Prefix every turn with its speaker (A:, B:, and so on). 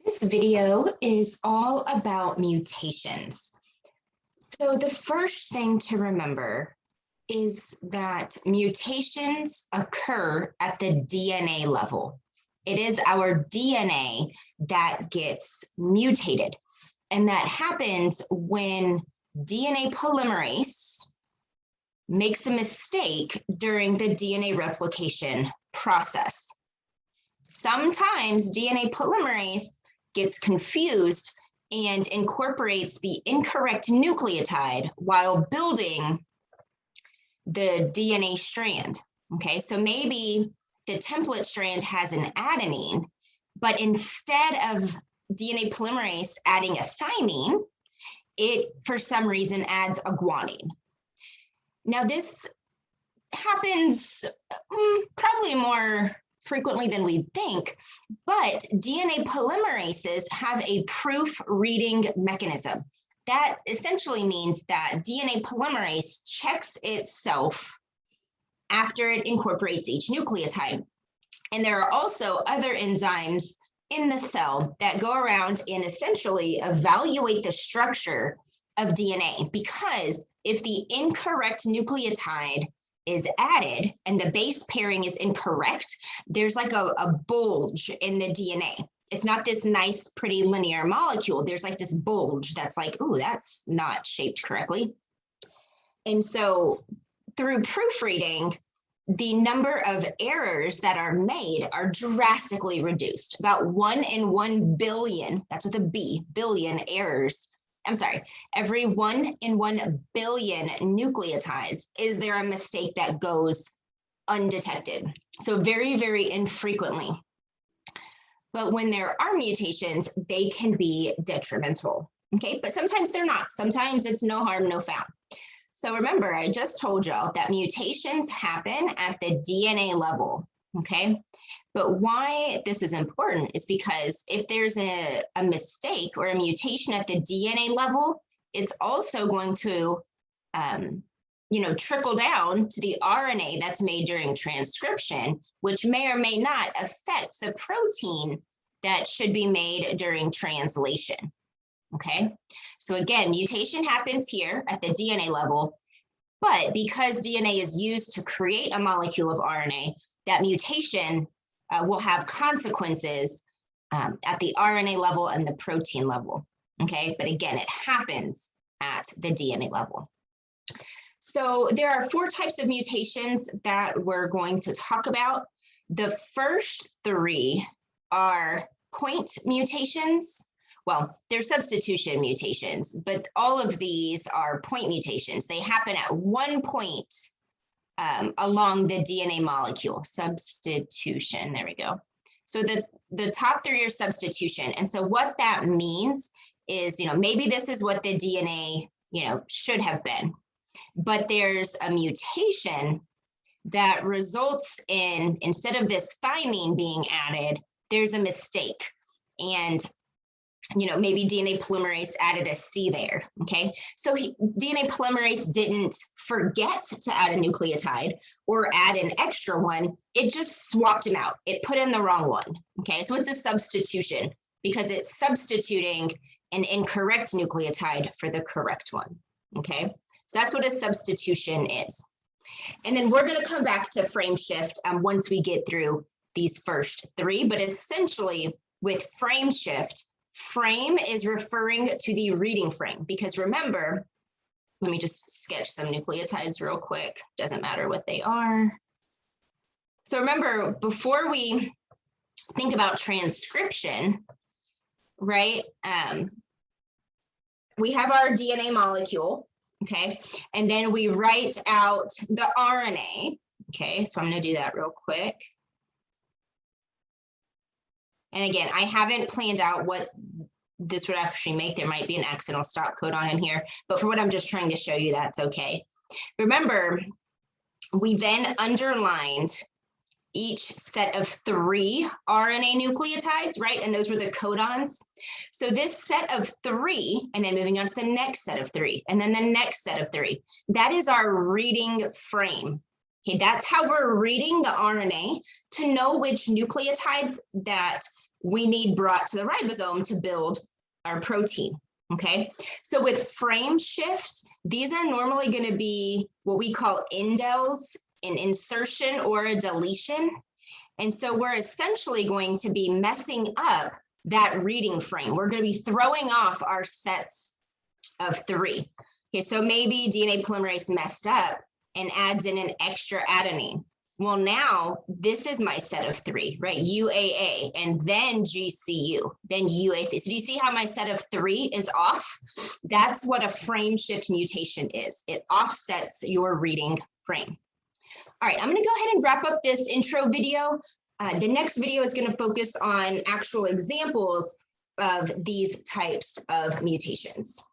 A: This video is all about mutations. So the first thing to remember is that mutations occur at the DNA level. It is our DNA that gets mutated, and that happens when DNA polymerase makes a mistake during the DNA replication process. Sometimes DNA polymerase gets confused and incorporates the incorrect nucleotide while building the DNA strand. Okay, so maybe the template strand has an adenine, but instead of DNA polymerase adding a thymine, it for some reason adds a guanine. Now this happens probably more frequently than we think, but DNA polymerases have a proofreading mechanism. That essentially means that DNA polymerase checks itself after it incorporates each nucleotide. And there are also other enzymes in the cell that go around and essentially evaluate the structure of DNA, because if the incorrect nucleotide is added and the base pairing is incorrect, there's like a bulge in the DNA. It's not this nice, pretty linear molecule. There's like this bulge that's like, ooh, that's not shaped correctly. And so through proofreading, the number of errors that are made are drastically reduced. About 1 in 1 billion, that's with a B, billion errors. I'm sorry, every 1 in 1 billion nucleotides is there a mistake that goes undetected. So very, very infrequently. But when there are mutations, they can be detrimental. Okay, but sometimes they're not. Sometimes it's no harm, no foul. So remember, I just told y'all that mutations happen at the DNA level. Okay, but why this is important is because if there's a mistake or a mutation at the DNA level, it's also going to trickle down to the RNA that's made during transcription, which may or may not affect the protein that should be made during translation. Okay, so again, mutation happens here at the DNA level, but because DNA is used to create a molecule of RNA, that mutation will have consequences at the RNA level and the protein level. Okay, but again, it happens at the DNA level. So there are 4 types of mutations that we're going to talk about. The first 3 are point mutations. Well, they're substitution mutations, but all of these are point mutations. They happen at one point along the DNA molecule. Substitution, there we go. So the top 3 are substitution. And so what that means is, maybe this is what the DNA, should have been, but there's a mutation that results in, instead of this thymine being added, there's a mistake. And maybe DNA polymerase added a C there, okay? So DNA polymerase didn't forget to add a nucleotide or add an extra one. It just swapped them out. It put in the wrong one, okay? So it's a substitution because it's substituting an incorrect nucleotide for the correct one, okay? So that's what a substitution is. And then we're gonna come back to frame shift once we get through these first 3, but essentially with frame shift, frame is referring to the reading frame, because remember, let me just sketch some nucleotides real quick. Doesn't matter what they are. So remember, before we think about transcription, right? We have our DNA molecule, okay? And then we write out the RNA, okay? So I'm gonna do that real quick. And again, I haven't planned out what this would actually make. There might be an accidental stop codon in here, but for what I'm just trying to show you, that's okay. Remember, we then underlined each set of 3 RNA nucleotides, right? And those were the codons. So this set of 3, and then moving on to the next set of 3, and then the next set of 3, that is our reading frame. Okay, that's how we're reading the RNA to know which nucleotides that we need brought to the ribosome to build our protein. Okay, so with frame shift, these are normally going to be what we call indels, an insertion or a deletion. And so we're essentially going to be messing up that reading frame. We're going to be throwing off our sets of 3. Okay, so maybe DNA polymerase messed up and adds in an extra adenine. Well, now this is my set of 3, right? UAA, and then GCU, then UAC. So do you see how my set of 3 is off? That's what a frame shift mutation is. It offsets your reading frame. All right, I'm going to go ahead and wrap up this intro video. The next video is going to focus on actual examples of these types of mutations.